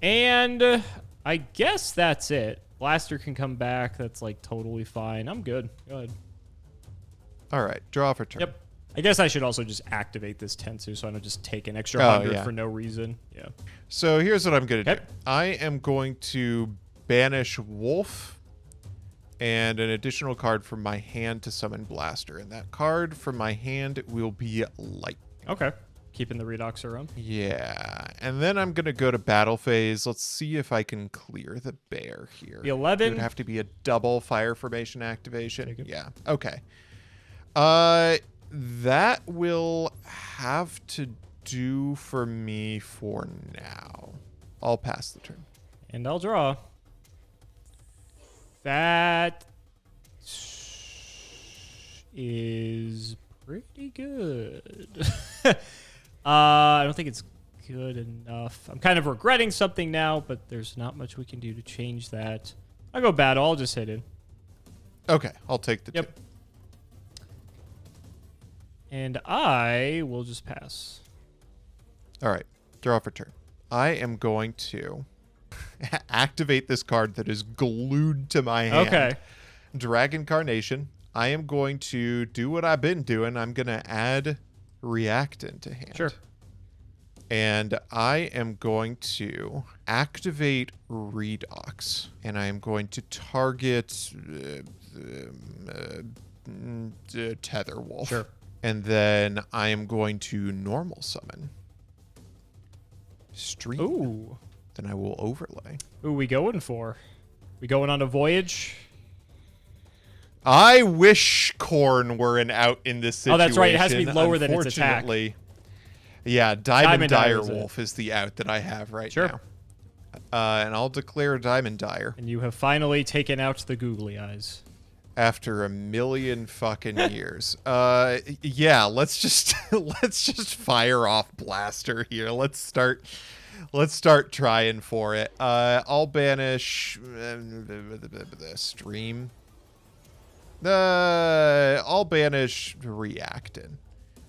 And I guess that's it. Blaster can come back. That's like totally fine. I'm good. Go ahead. All right. Draw for turn. Yep. I guess I should also just activate this Tensu so I don't just take an extra 100 for no reason. Yeah. So here's what I'm going to Okay. do. I am going to banish Wolf and an additional card from my hand to summon Blaster. And that card from my hand will be Light. Okay. Keeping the Redox around. Yeah. And then I'm going to go to battle phase. Let's see if I can clear the bear here. The 11. It would have to be a double fire formation activation. Take it. Yeah. Okay. That will have to do for me for now. I'll pass the turn. And I'll draw. That is pretty good. I don't think it's good enough. I'm kind of regretting something now, but there's not much we can do to change that. I'll go battle. I'll just hit it. Okay, I'll take the 2. And I will just pass. All right, draw for turn. I am going to activate this card that is glued to my hand. Okay. Dragon Carnation. I am going to do what I've been doing. I'm going to add Reactant to hand. Sure. And I am going to activate Redox. And I am going to target Tetherwolf. Sure. And then I am going to normal summon Stream. Ooh. Then I will overlay. Who we going for? We going on a voyage? I wish Korn were an out in this situation. Oh, that's right. It has to be lower than its attack. Unfortunately, yeah, Diamond Dire is Wolf is the out that I have right Sure. now. And I'll declare Diamond Dire. And you have finally taken out the googly eyes. After a million fucking years. Yeah, let's just fire off Blaster here. Let's start trying for it. I'll banish the Stream. I'll banish Reactant.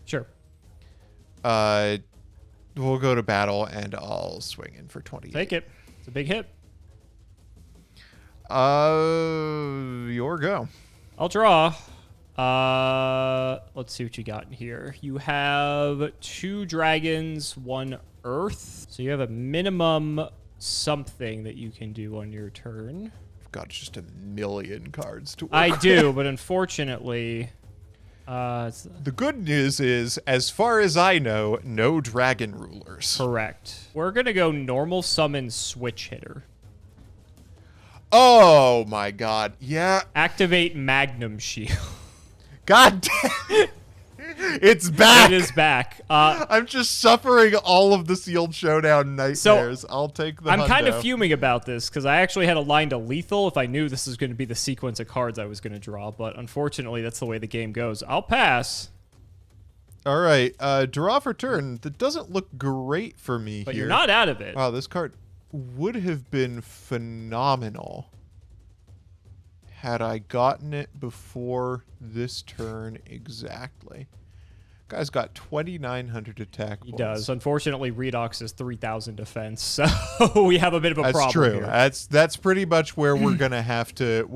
Sure. We'll go to battle and I'll swing in for 28. Take it. It's a big hit. Your go. I'll draw. Let's see what you got in here. You have 2 dragons, 1 earth. So you have a minimum something that you can do on your turn. I've got just a million cards to work I with. do, but unfortunately, the good news is, as far as I know, no dragon rulers. correct. We're gonna go normal summon switch hitter. Oh my god. Yeah. Activate Magnum Shield. God damn. It's back. It is back. I'm just suffering all of the Sealed Showdown nightmares. I'll take the I'm kind of hundo. fuming about this because I actually had a line to lethal if I knew this was going to be the sequence of cards I was going to draw, but unfortunately that's the way the game goes. I'll pass. All right. Draw for turn. That doesn't look great for me But here. you're not out of it. Wow, this card would have been phenomenal had I gotten it before this turn exactly. Guy's got 2,900 attack He points. does. Unfortunately, Redox is 3,000 defense, so we have a bit of a That's problem true. here. That's pretty much where we're gonna have to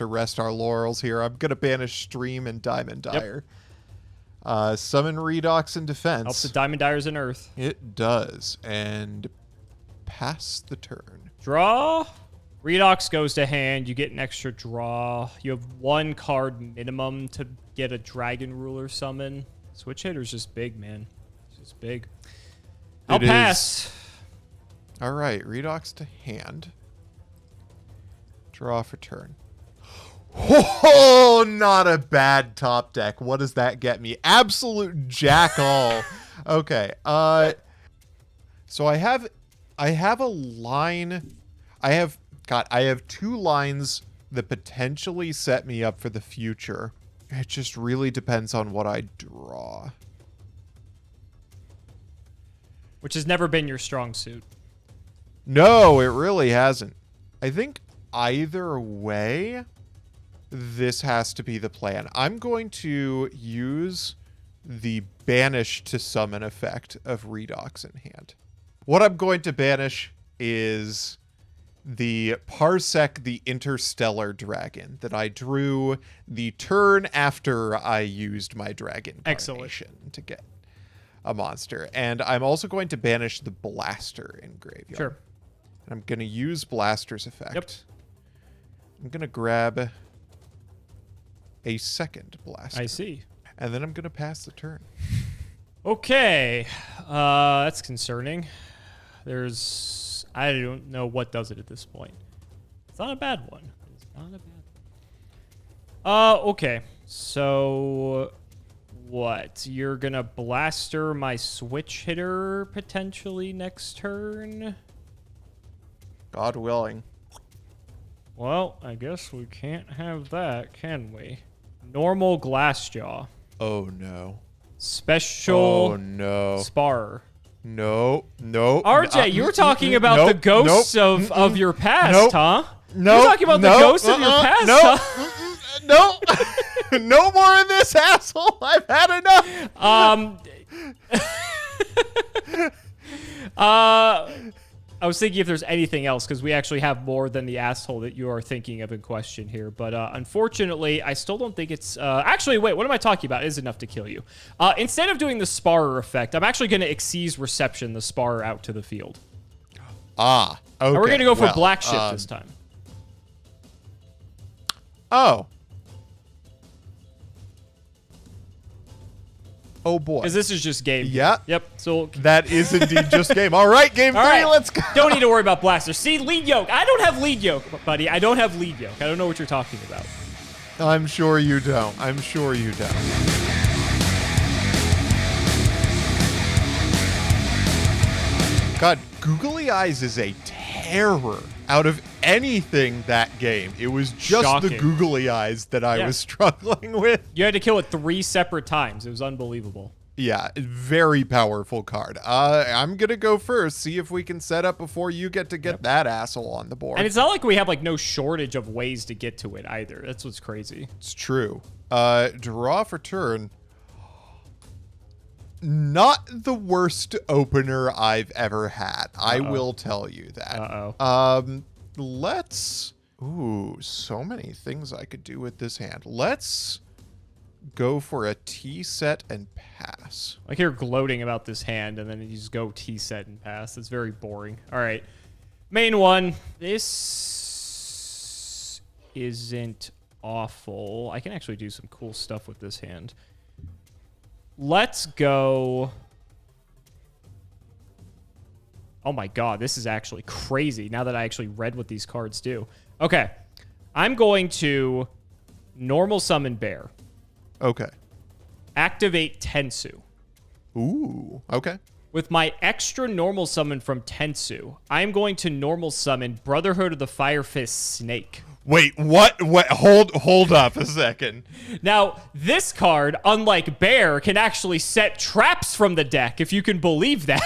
rest our laurels here. I'm gonna banish Stream and Diamond Dire. Summon Redox in defense. Helps the Diamond Dyers in Earth. It does, and pass the turn. Draw. Redox goes to hand. You get an extra draw. You have 1 card minimum to get a Dragon Ruler summon. Switch hitter's just big, man. It's just big. I'll pass. All right, Redox to hand. Draw for turn. Oh, not a bad top deck. What does that get me? Absolute jack all. Okay. So I have a line. I have 2 lines that potentially set me up for the future. It just really depends on what I draw. Which has never been your strong suit. No, it really hasn't. I think either way, this has to be the plan. I'm going to use the banish to summon effect of Redox in hand. What I'm going to banish is the Parsec, the Interstellar Dragon that I drew the turn after I used my Dragon Carnation to get a monster. And I'm also going to banish the Blaster in Graveyard. Sure. And I'm going to use Blaster's effect. Yep. I'm going to grab a second Blaster. I see. And then I'm going to pass the turn. Okay. That's concerning. I don't know what does it at this point. It's not a bad one. It's not a bad one. Okay. So, what? You're gonna Blaster my switch hitter potentially next turn? God willing. Well, I guess we can't have that, can we? Normal Glassjaw. Oh, no. Special Oh, no. Sparer. No. RJ, you were talking about the ghosts of your past, huh? No. You're talking about the ghosts of your past, huh? No. No more of this, asshole. I've had enough. I was thinking if there's anything else, because we actually have more than the asshole that you are thinking of in question here. But unfortunately, I still don't think it's... actually, wait, what am I talking about? It is enough to kill you. Instead of doing the Sparrer effect, I'm actually going to Xyz Reception the Sparrer out to the field. Ah, okay. And we're going to go for Black Shift this time. Oh. Oh, boy. Because this is just game. Yeah. Yep. So that is indeed just game. All right, game 3, let's go. Don't need to worry about Blaster. See, lead yoke. I don't have lead yoke, buddy. I don't have lead yoke. I don't know what you're talking about. I'm sure you don't. I'm sure you don't. God, Googly Eyes is a terror out of anything that game. It was just Shocking. the Googly Eyes that I was struggling with. You had to kill it 3 separate times. It was unbelievable. Yeah, very powerful card. I'm going to go first, see if we can set up before you get to get that asshole on the board. And it's not like we have like no shortage of ways to get to it either. That's what's crazy. It's true. Draw for turn. Not the worst opener I've ever had. I will tell you that. Let's... Ooh, so many things I could do with this hand. Let's go for a T set and pass. Like you're gloating about this hand, and then you just go T set and pass. It's very boring. All right. Main one. This isn't awful. I can actually do some cool stuff with this hand. Let's go. Oh my god, this is actually crazy now that I actually read what these cards do. Okay. I'm going to normal summon Bear. Okay. Activate Tensu. Ooh, okay. With my extra normal summon from Tensu, I'm going to normal summon Brotherhood of the Fire Fist Snake. Wait, what? What? Hold up a second. Now, this card, unlike Bear, can actually set traps from the deck, if you can believe that.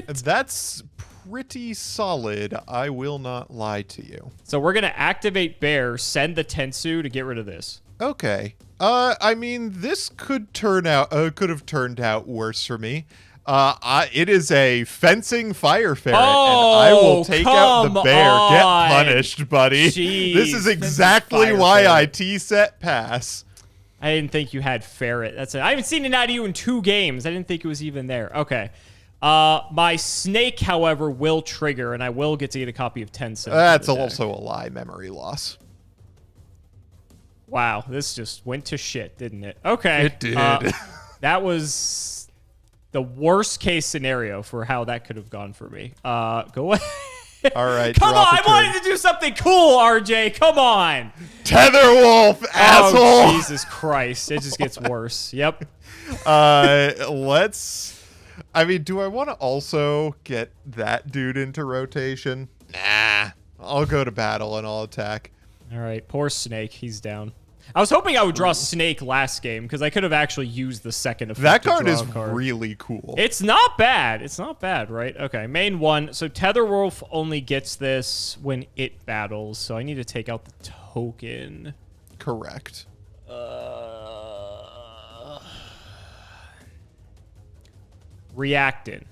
That's pretty solid. I will not lie to you. So we're going to activate Bear, send the Tensu to get rid of this. Okay. I mean, this could have turned out worse for me. It is a fencing fire ferret, and I will take out the bear. On. Get punished, buddy. Jeez, this is exactly why I T-set pass. I didn't think you had ferret. That's it. I haven't seen it out of you in 2 games. I didn't think it was even there. Okay. My snake, however, will trigger, and I will get to get a copy of 10 cents. That's also a lie. Memory loss. Wow, this just went to shit, didn't it? Okay. It did. That was the worst case scenario for how that could have gone for me. Go ahead. All right. Come on, I wanted to do something cool, RJ. Come on. Tetherwolf, asshole. Oh, Jesus Christ. It just gets worse. Yep. Let's... I mean, do I want to also get that dude into rotation? Nah. I'll go to battle and I'll attack. All right. Poor Snake. He's down. I was hoping I would draw Snake last game because I could have actually used the second effect. That card is really cool. It's not bad. It's not bad, right? Okay, main one. So Tetherwolf only gets this when it battles, so I need to take out the token. Correct. Reactin.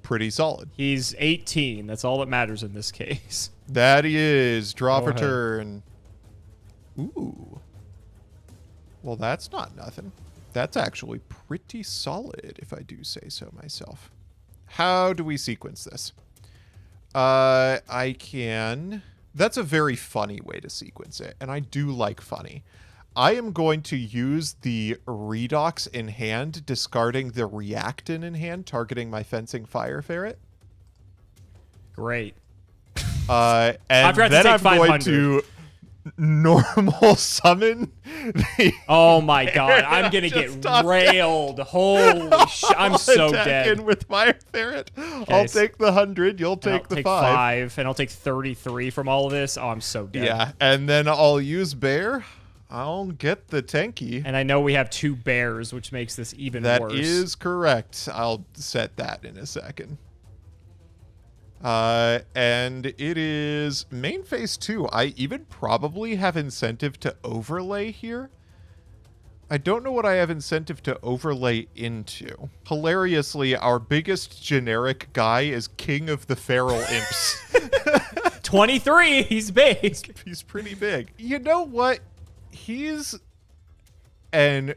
Pretty solid. He's 18. That's all that matters in this case. That is. Draw for ahead. turn. Ooh. Well, that's not nothing. That's actually pretty solid, if I do say so myself. How do we sequence this? I can... That's a very funny way to sequence it, and I do like funny. I am going to use the Redox in hand, discarding the Reactin in hand, targeting my Fencing Fire Ferret. Great. And then I'm going to normal summon the oh my god, I'm gonna get railed. Holy shit, I'm so dead. With Fire Ferret. I'll take the 100, you'll take the 5. And I'll take 33 from all of this. Oh, I'm so dead. Yeah, and then I'll use Bear. I'll get the Tenki. And I know we have 2 bears, which makes this even worse. That is correct. I'll set that in a second. And it is main phase 2. I even probably have incentive to overlay here. I don't know what I have incentive to overlay into. Hilariously, our biggest generic guy is King of the Feral Imps. 23, he's big. He's pretty big. You know what? He's an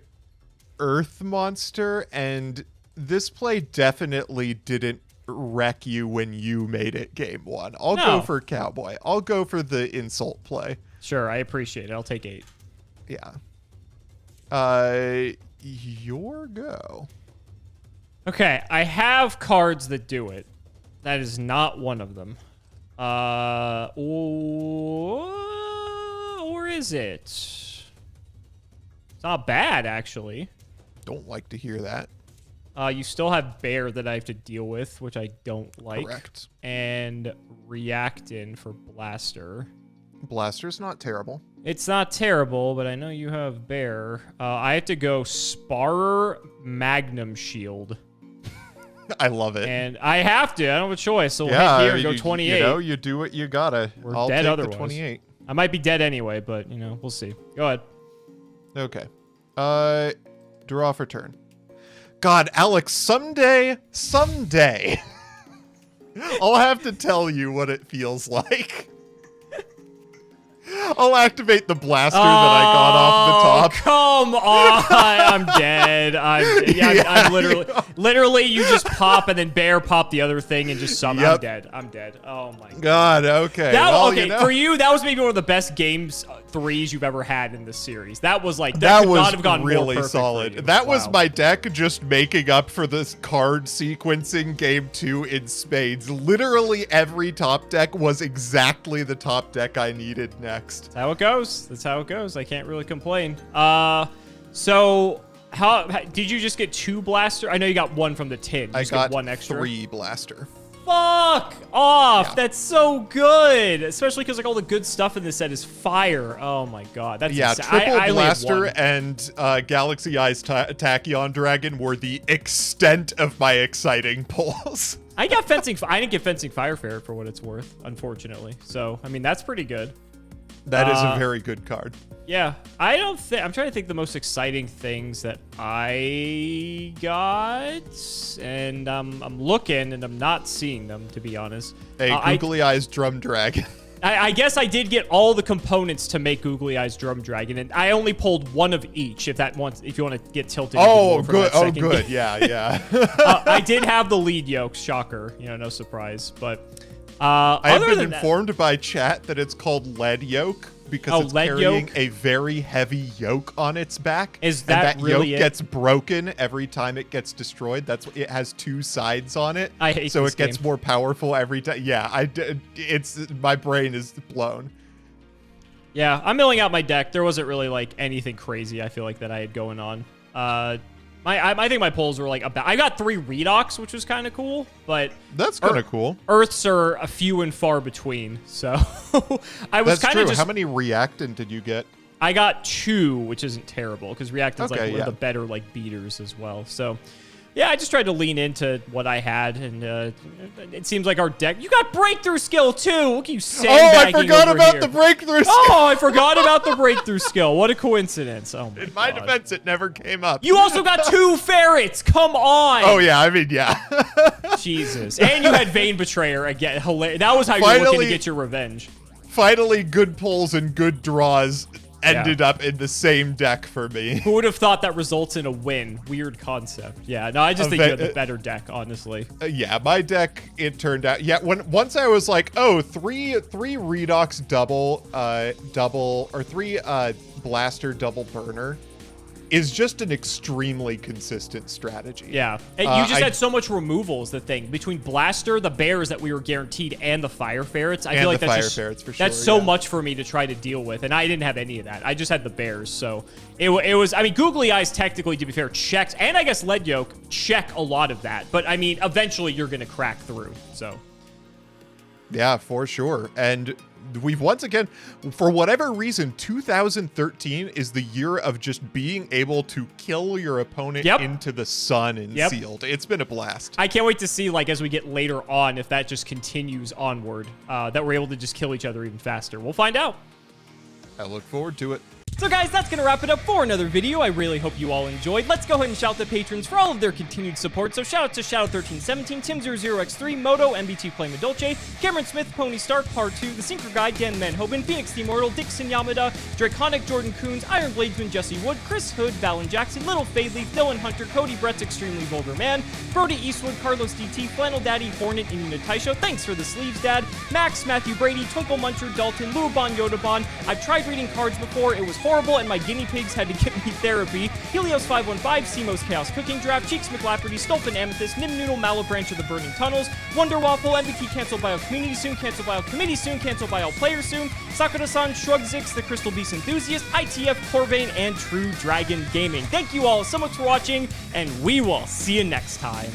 earth monster, and this play definitely didn't wreck you when you made it game one. I'll go for Cowboy. I'll go for the insult play. Sure, I appreciate it. I'll take 8. Yeah. Your go. Okay, I have cards that do it. That is not one of them. Or is it? It's not bad, actually. Don't like to hear that. You still have Bear that I have to deal with, which I don't like. Correct. And Reactin for Blaster. Blaster's not terrible. It's not terrible, but I know you have Bear. I have to go Sparer Magnum Shield. I love it. And I have to. I don't have a choice. So we'll hit here and go 28. You know, you do what you gotta. I'll dead take otherwise. the 28. I might be dead anyway, but, you know, we'll see. Go ahead. Okay. Draw for turn. God, Alex, someday, I'll have to tell you what it feels like. I'll activate the blaster that I got off the top. Come on. I'm dead. I'm literally you just pop and then Bear pop the other thing and just summon. Yep. I'm dead. Oh my God, okay. For you, that was maybe one of the best games 3s you've ever had in this series. That was like that could was not have gone really more solid. for you. That was my deck just making up for this card sequencing game 2 in spades. Literally every top deck was exactly the top deck I needed next. That's how it goes. That's how it goes. I can't really complain. So how did you just get 2 blaster? I know you got 1 from the tin. I got 1 extra. 3 blaster. Fuck off. Yeah. That's so good. Especially because like all the good stuff in this set is fire. Oh my God. That's triple I blaster and Galaxy Eyes Tachyon Dragon were the extent of my exciting pulls. I got fencing. I didn't get fencing Fire Ferret for what it's worth, unfortunately. So I mean that's pretty good. That is a very good card. Yeah, I don't think I'm trying to think the most exciting things that I got, and I'm looking and I'm not seeing them, to be honest. Hey, Googly Eyes Drum Dragon. I guess I did get all the components to make Googly Eyes Drum Dragon, and I only pulled 1 of each. If you want to get tilted. Oh, good. Oh, good. Yeah. I did have the lead yokes. Shocker. You know, no surprise. But I have been informed by chat that it's called lead yoke because it's carrying a very heavy yoke on its back. Is that and that really yoke gets broken every time it gets destroyed. That's what it has 2 sides on it. I hate so this it gets game. more powerful every time. Yeah, it's my brain is blown. Yeah, I'm milling out my deck. There wasn't really like anything crazy I feel like that I had going on. I think my pulls were like about. I got 3 redox, which was kind of cool, but that's kind of cool. Earths are a few and far between, so I was kind of just. How many reactant did you get? I got 2, which isn't terrible because reactant's like one yeah. of the better like beaters as well. So yeah, I just tried to lean into what I had, and it seems like our deck. You got breakthrough skill too. Look at you sandbagging. Oh, I forgot about here. the breakthrough skill. Oh, I forgot about the breakthrough skill. What a coincidence. Oh my In my God. defense, it never came up. You also got 2 ferrets. Come on. Oh yeah, I mean yeah. Jesus. And you had Vein Betrayer again. Hilarious. That was how you were looking to get your revenge. Finally, good pulls and good draws ended up in the same deck for me. Who would have thought that results in a win? Weird concept. Yeah, no, I just think you had the better deck, honestly. Yeah, my deck, it turned out. Yeah, once I was like, oh, three redox double, or 3 blaster double burner is just an extremely consistent strategy. Yeah, and you just had so much removal is the thing. Between Blaster, the Bears that we were guaranteed, and the Fire Ferrets, I feel like that's Ferrets for sure, that's so much for me to try to deal with, and I didn't have any of that. I just had the Bears, so it was, I mean, Googly Eyes technically, to be fair, checks, and I guess Lead Yoke check a lot of that, but I mean, eventually you're going to crack through, so. Yeah, for sure, and we've once again, for whatever reason, 2013 is the year of just being able to kill your opponent into the sun in sealed. It's been a blast. I can't wait to see, like, as we get later on, if that just continues onward, that we're able to just kill each other even faster. We'll find out. I look forward to it. So guys, that's gonna wrap it up for another video. I really hope you all enjoyed. Let's go ahead and shout the patrons for all of their continued support. So shout out to Shadow1317, Tim00x3, Moto, MBT Play Madolce, Cameron Smith, Pony Stark, Part 2, The Synchro Guy, Dan Manhoben, Phoenix the Immortal, Dixon Yamada, Draconic Jordan Coons, Iron Bladesman, Jesse Wood, Chris Hood, Valen Jackson, Little Fadeleaf, Dylan Hunter, Cody Brett's Extremely Vulgar Man, Brody Eastwood, Carlos DT, Flannel Daddy, Hornet, and Unitaisho. Thanks for the sleeves, Dad. Max, Matthew Brady, Twinkle Muncher, Dalton, Luabon, Yodabon. I've tried reading cards before. It was horrible, and my guinea pigs had to give me therapy. Helios515, Simos Chaos Cooking Draft, Cheeks McLafferty, Stolfin Amethyst, Nim Noodle, Malabranch of the Burning Tunnels, Wonder Waffle, MVP canceled by all community soon, canceled by all committee soon, canceled by all players soon, Sakura-san, Shrugzix, the Crystal Beast Enthusiast, ITF, Corvain, and True Dragon Gaming. Thank you all so much for watching, and we will see you next time.